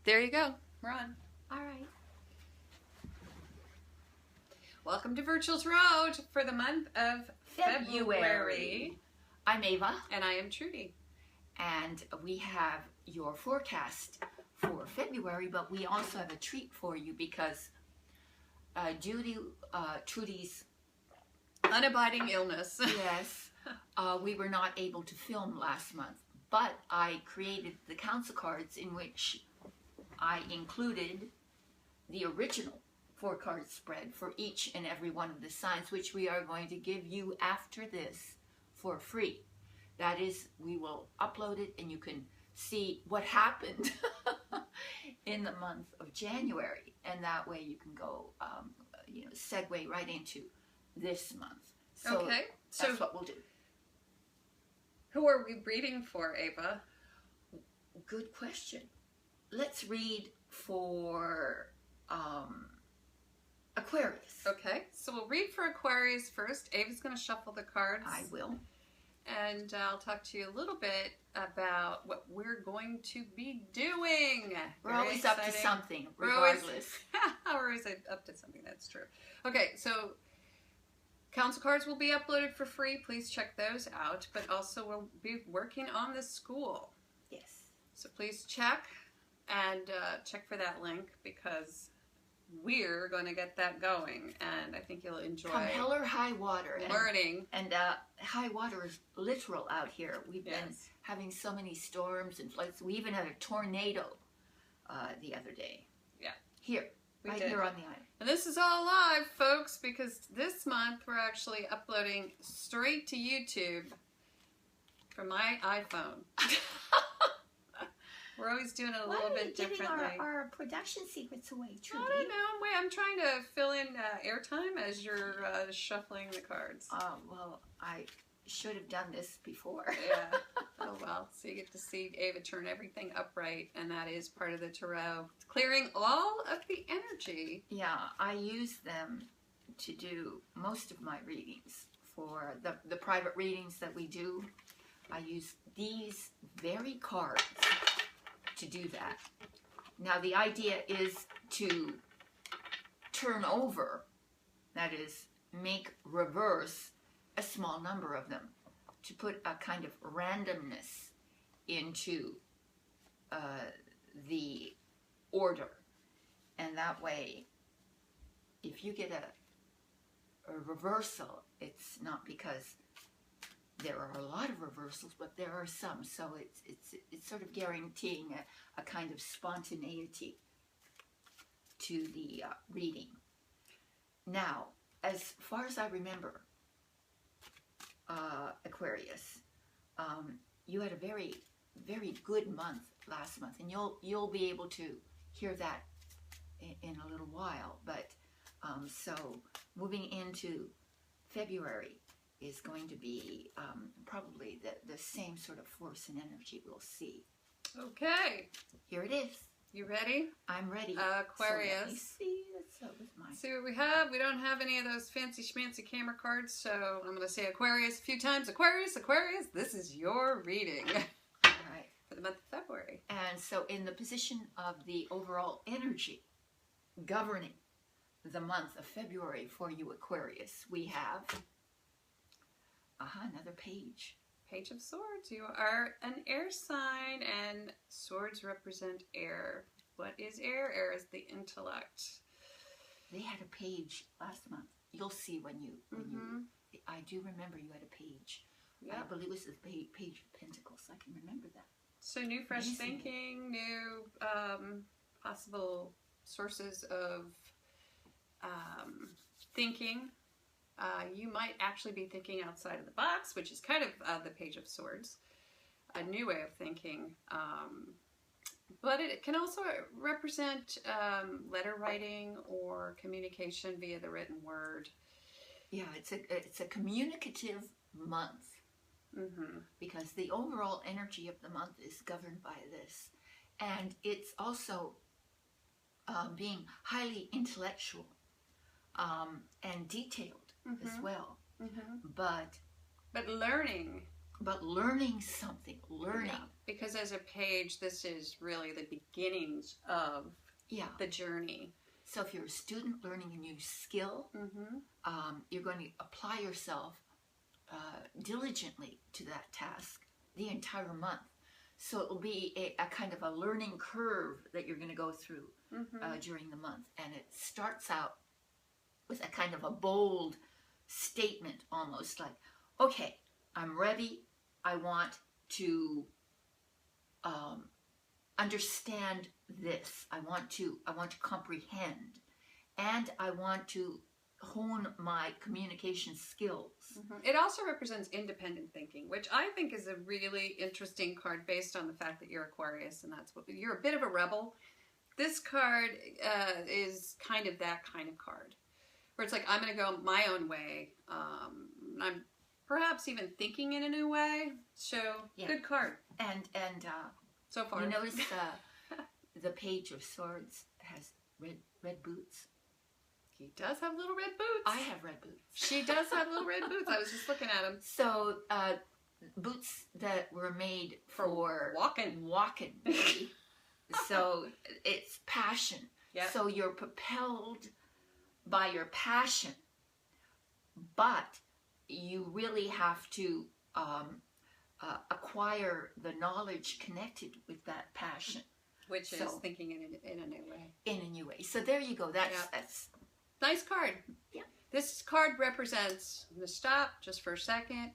There you go. We're on. All right. Welcome to Virtual Tarot for the month of February. I'm Ava. And I am Trudy. And we have your forecast for February, but we also have a treat for you because due to Trudy's unabiding illness. Yes, we were not able to film last month, but I created the council cards in which I included the original 4-card spread for each and every one of the signs, which we are going to give you after this for free. That is, we will upload it and you can see what happened in the month of January, and that way you can go, segue right into this month. So okay, that's what we'll do. Who are we reading for, Ava? Good question. Let's read for Aquarius. Okay, so we'll read for Aquarius first. Ava's going to shuffle the cards. I will. And I'll talk to you a little bit about what we're going to be doing. We're always up to something, regardless. We're always up to something, that's true. Okay, so council cards will be uploaded for free. Please check those out. But also we'll be working on the school. Yes. So please check and check for that link because we're going to get that going, and I think you'll enjoy. Come hell or high water. Learning. And high water is literal out here. We've been having so many storms and floods. We even had a tornado the other day. Yeah. Here. Right here on the island. And this is all live, folks, because this month we're actually uploading straight to YouTube from my iPhone. We're always doing it a little bit differently. Why are we giving our production secrets away, Trudy? I don't know. Wait, I'm trying to fill in airtime as you're shuffling the cards. Well, I should have done this before. Yeah. Oh, well. So you get to see Ava turn everything upright, and that is part of the tarot. Clearing all of the energy. Yeah, I use them to do most of my readings. For the private readings that we do, I use these very cards to do that. Now the idea is to turn over, that is, make reverse a small number of them, to put a kind of randomness into the order. And that way, if you get a reversal, it's not because there are a lot of reversals, but there are some, so it's sort of guaranteeing a kind of spontaneity to the reading. Now, as far as I remember, Aquarius, you had a very, very good month last month, and you'll be able to hear that in a little while. But so moving into February is going to be probably the same sort of force and energy we'll see. Okay. Here it is. You ready? I'm ready. Aquarius. So let me see. Let's start with mine. See what we have. We don't have any of those fancy schmancy camera cards, so I'm going to say Aquarius a few times. Aquarius, Aquarius, this is your reading. All right. For the month of February. And so in the position of the overall energy governing the month of February for you, Aquarius, we have another page. Page of Swords. You are an air sign, and swords represent air. What is air? Air is the intellect. They had a page last month. You'll see when you I do remember you had a page. Yep. I believe it was the page of Pentacles. I can remember that. So new fresh thinking, new possible sources of thinking. You might actually be thinking outside of the box, which is kind of the Page of Swords, a new way of thinking. But it can also represent letter writing or communication via the written word. Yeah, it's a communicative month. Because the overall energy of the month is governed by this. And it's also being highly intellectual and detailed as well. But learning. But learning something. Learning. Because as a page, this is really the beginnings of the journey. So if you're a student learning a new skill, you're going to apply yourself diligently to that task the entire month. So it will be a kind of a learning curve that you're going to go through during the month. And it starts out with a kind of a bold statement, almost like, okay, I'm ready. I want to understand this. I want to comprehend, and I want to hone my communication skills. It also represents independent thinking, which I think is a really interesting card based on the fact that you're Aquarius, and that's what you're, a bit of a rebel. This card is kind of that kind of card, where it's like, I'm going to go my own way. I'm perhaps even thinking in a new way. So good card. And so far, you notice the Page of Swords has red boots. He does have little red boots. I have red boots. She does have little red boots. I was just looking at them. So boots that were made for walking, baby. So it's passion. Yep. So you're propelled by your passion, but you really have to acquire the knowledge connected with that passion. Which is thinking in a new way. In a new way. So there you go. That's nice card. Yeah. This card represents, I'm going to stop just for a second.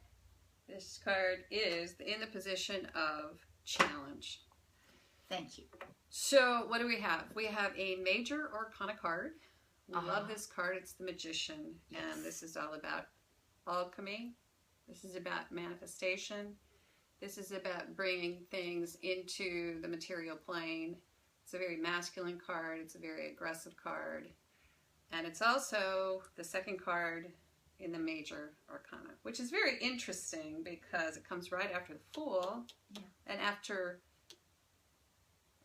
This card is in the position of challenge. Thank you. So what do we have? We have a major arcana card. We love this card. It's the Magician. Yes. And this is all about alchemy. This is about manifestation. This is about bringing things into the material plane. It's a very masculine card. It's a very aggressive card. And it's also the second card in the major arcana, which is very interesting because it comes right after the Fool and after,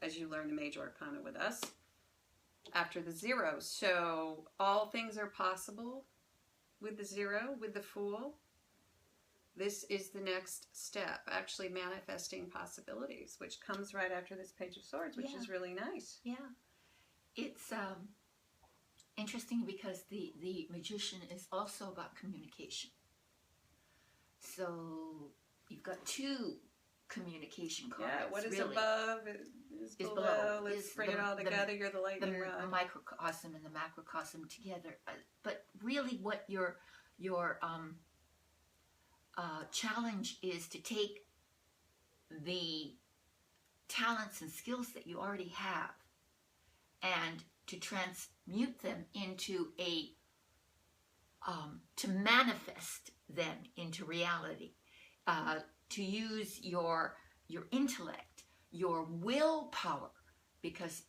as you learn the major arcana with us, after the Zero. So all things are possible with the Zero, with the Fool. This is the next step, actually manifesting possibilities, which comes right after this Page of Swords, which is really nice. Yeah. It's interesting because the Magician is also about communication. So you've got two communication cards. Yeah, what is really. Above is below. Let's bring it all together. You're the lightning rod. The microcosm and the macrocosm together. But really what your challenge is to take the talents and skills that you already have and to transmute them into to manifest them into reality, to use your intellect, your willpower, because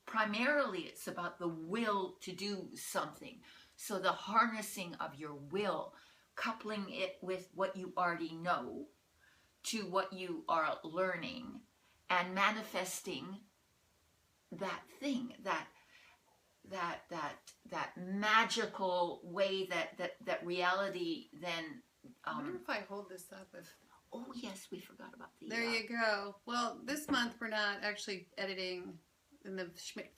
primarily it's about the will to do something. So the harnessing of your will, coupling it with what you already know to what you are learning and manifesting that thing, that magical way that reality then I wonder if I hold this up. Oh yes, we forgot about the there you go. Well, this month we're not actually editing in the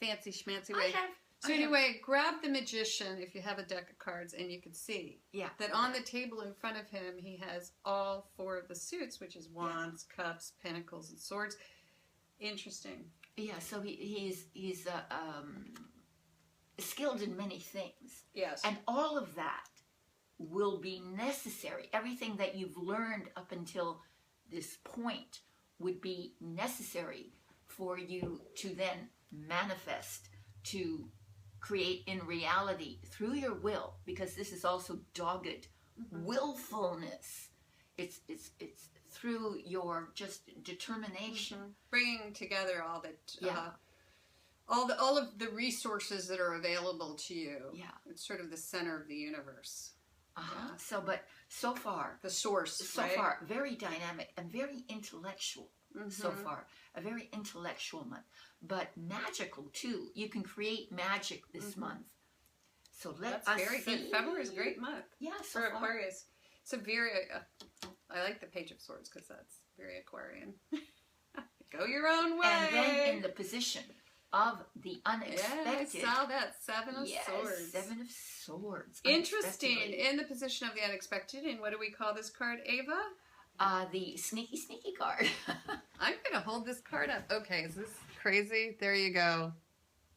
fancy schmancy way. So anyway, grab the Magician if you have a deck of cards, and you can see that on the table in front of him, he has all four of the suits, which is Wands, Cups, Pentacles, and Swords. Interesting. Yeah, so he's skilled in many things. Yes. And all of that will be necessary. Everything that you've learned up until this point would be necessary for you to then manifest, to create in reality through your will, because this is also dogged willfulness. It's through your just determination, bringing together all that, all of the resources that are available to you. Yeah, it's sort of the center of the universe. So, but so far, the source. So far, very dynamic and very intellectual. So far, a very intellectual month, but magical too. You can create magic this month. So that's very good. February is a great month. Yeah, for Aquarius. It's a very. I like the Page of Swords because Very Aquarian. Go your own way. And then in the position of the unexpected. Yeah, I saw that. Seven of Swords. Seven of Swords. Interesting. In the position of the unexpected. And what do we call this card, Ava? The sneaky card. I'm going to hold this card up. Okay, is this crazy? There you go.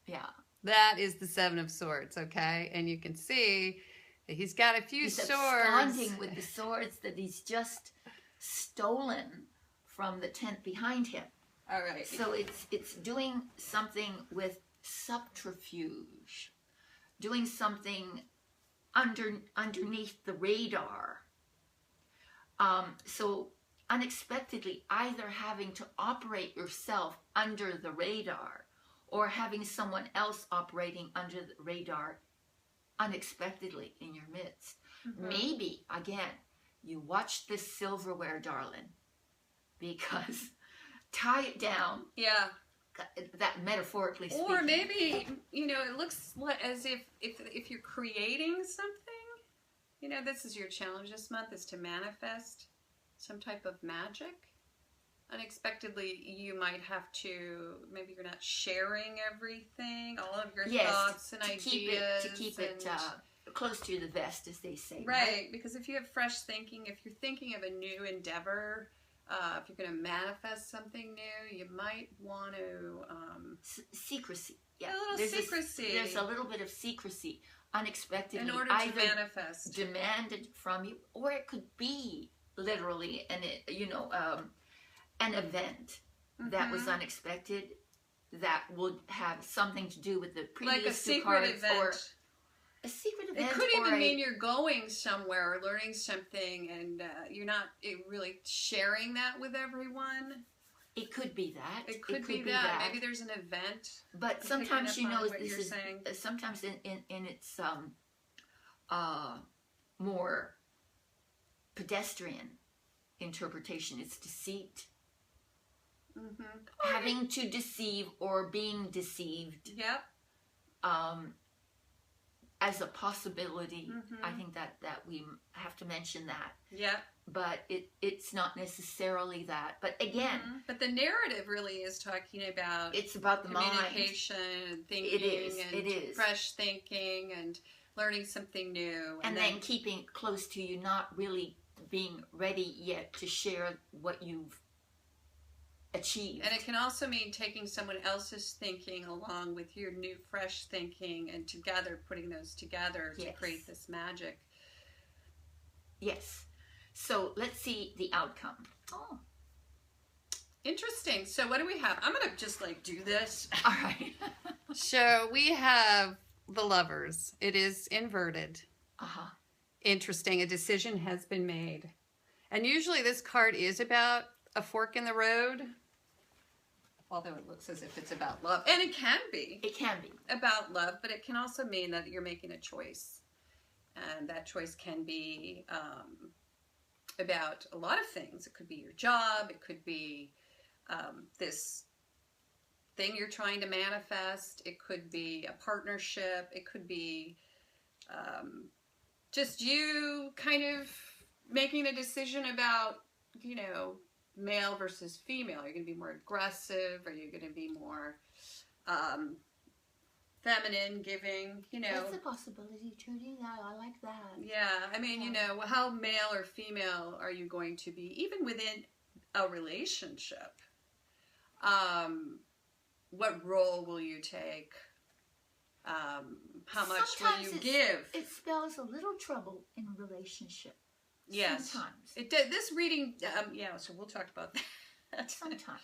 Yeah. That is the Seven of Swords, okay? And you can see that he's got a few swords. Absconding with the swords that he's just stolen from the tent behind him. All right. So it's doing something with subterfuge, doing something underneath the radar. So unexpectedly, either having to operate yourself under the radar or having someone else operating under the radar unexpectedly in your midst. Mm-hmm. Maybe, again, you watch this silverware, darling, because tie it down. Yeah. That metaphorically speaking. Or maybe, it looks as if you're creating something, this is your challenge this month, is to manifest some type of magic. Unexpectedly, you might have to, maybe you're not sharing everything, all of your thoughts and ideas. To keep it close to the vest, as they say. Right, because if you have fresh thinking, if you're thinking of a new endeavor, if you're going to manifest something new, you might want to... secrecy. Yeah, a little secrecy. There's a little bit of secrecy. Unexpectedly. In order to manifest. Demanded from you, or it could be literally an event that was unexpected that would have something to do with the previous like a secret event. Or a secret event. It could even mean you're going somewhere or learning something and you're not really sharing that with everyone. It could be that. It could be that. Maybe there's an event. But sometimes, sometimes in its more pedestrian interpretation, it's deceit. Mm-hmm. Having to deceive or being deceived. Yep. As a possibility, I think that we have to mention that. Yeah. But it's not necessarily that. But again, but the narrative really is talking about. It's about the communication, mind. Thinking, it is fresh thinking, and learning something new, and then keeping close to you, not really being ready yet to share what you've achieved. And it can also mean taking someone else's thinking along with your new fresh thinking and together putting those together to create this magic. Yes. So let's see the outcome. Oh. Interesting. So what do we have? I'm going to just do this. All right. So we have the Lovers. It is inverted. Uh-huh. Interesting. A decision has been made. And usually this card is about a fork in the road. Although it looks as if it's about love. And it can be. It can be. About love, but it can also mean that you're making a choice. And that choice can be about a lot of things. It could be your job. It could be this thing you're trying to manifest. It could be a partnership. It could be just you kind of making a decision about, male versus female. You're going to be more aggressive, or you're going to be more feminine, giving, That's a possibility, Trudy. I like that. Yeah, I mean, how male or female are you going to be, even within a relationship? What role will you take? How much will you give? It spells a little trouble in a relationship. Yes. Sometimes. It did. This reading, so we'll talk about that. Sometimes.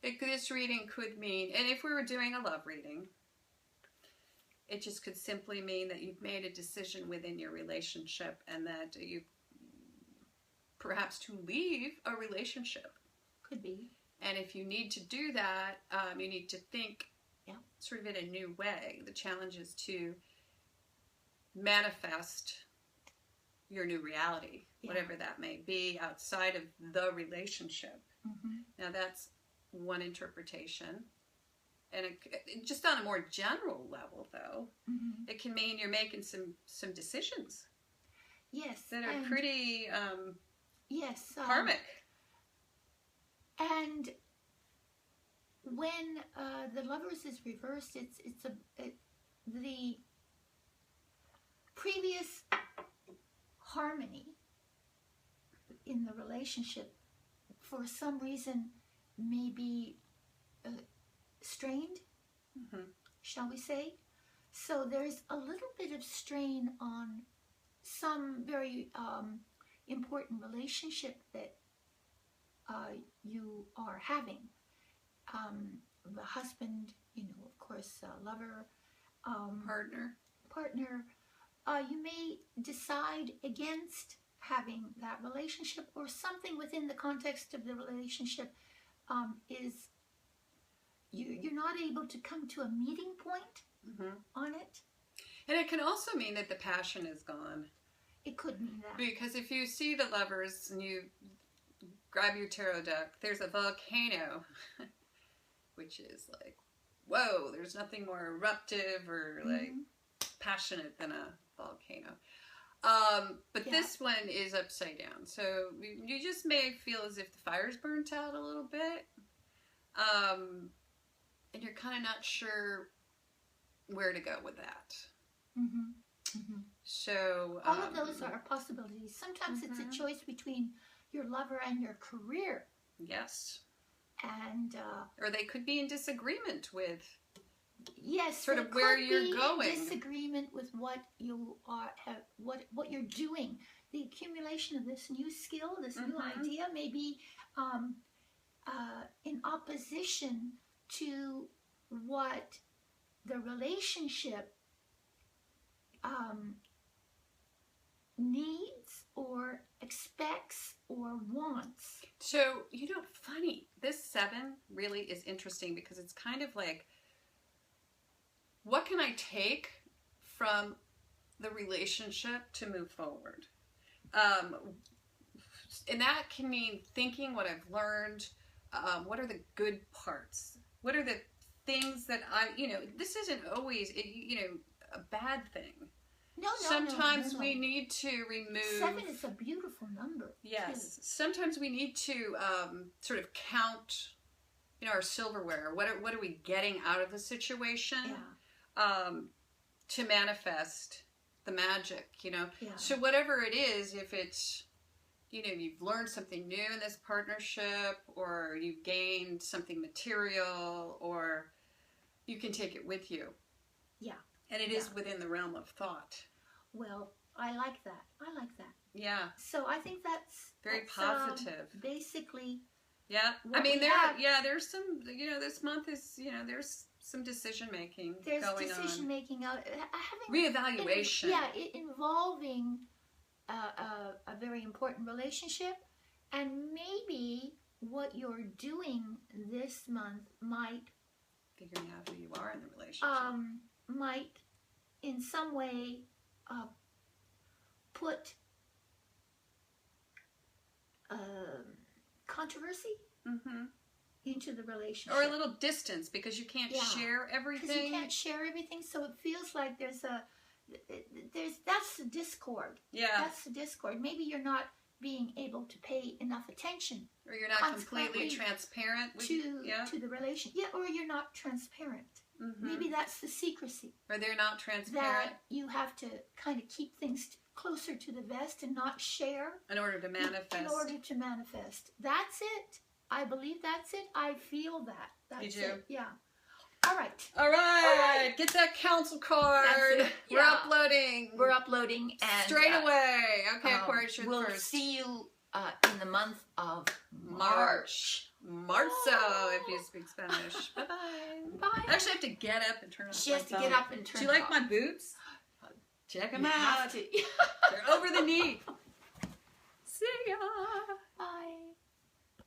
This reading could mean, and if we were doing a love reading, it just could simply mean that you've made a decision within your relationship and that you perhaps to leave a relationship. Could be. And if you need to do that, you need to think sort of in a new way. The challenge is to manifest your new reality, whatever that may be, outside of the relationship. Mm-hmm. Now that's one interpretation. And just on a more general level, though, it can mean you're making some decisions. Yes. That are pretty yes, karmic. And when the Lovers is reversed, the previous harmony in the relationship, for some reason, may be strained, shall we say. So there's a little bit of strain on some very important relationship that you are having. The husband, of course, lover, partner. You may decide against having that relationship, or something within the context of the relationship is you're not able to come to a meeting point on it. And it can also mean that the passion is gone. It could mean that. Because if you see the Lovers and you grab your tarot deck, there's a volcano, which is like, whoa, there's nothing more eruptive or like passionate than a volcano. But this one is upside down. So you just may feel as if the fire's burnt out a little bit. And you're kind of not sure where to go with that. So all of those are possibilities. Sometimes it's a choice between your lover and your career. Yes. And or they could be in disagreement with sort of where you're going. Disagreement with what you are, what you're doing. The accumulation of this new skill, this new idea, may be in opposition to what the relationship needs or expects or wants. So, funny, this 7 really is interesting because it's kind of like, what can I take from the relationship to move forward? And that can mean thinking what I've learned, what are the good parts? What are the things that this isn't always, a bad thing. No. Sometimes we need to remove... 7 is a beautiful number. Yes. Too. Sometimes we need to sort of count, our silverware. What are we getting out of the situation to manifest the magic, Yeah. So whatever it is, if it's, you've learned something new in this partnership, or you've gained something material, or you can take it with you. Yeah. And it is within the realm of thought. Well, I like that. Yeah. So I think that's very positive. Basically. Yeah. There's some, this month is, there's some decision making going on. There's decision making out. Reevaluation. Involving a very important relationship, and maybe what you're doing this month might figuring out who you are in the relationship. Might in some way put controversy into the relationship, or a little distance, because you can't share everything. Because you can't share everything, so it feels like that's the discord. Yeah, that's the discord. Maybe you're not being able to pay enough attention, or you're not completely transparent to the relation. Yeah, or you're not transparent. Maybe that's the secrecy. Or they're not transparent. That you have to kind of keep things closer to the vest and not share. In order to manifest. In order to manifest. That's it. I believe that's it. I feel that. That's you do? It. Yeah. All right. Get that council card. That's it. We're uploading. And straight away. Okay, Aquarius, you're we'll first. see you in the month of March. Marzo, if you speak Spanish. Bye-bye. Bye. I actually have to get up and turn off She has to get up and turn. Do you like my boots? Check them out. They're over the knee. See ya. Bye.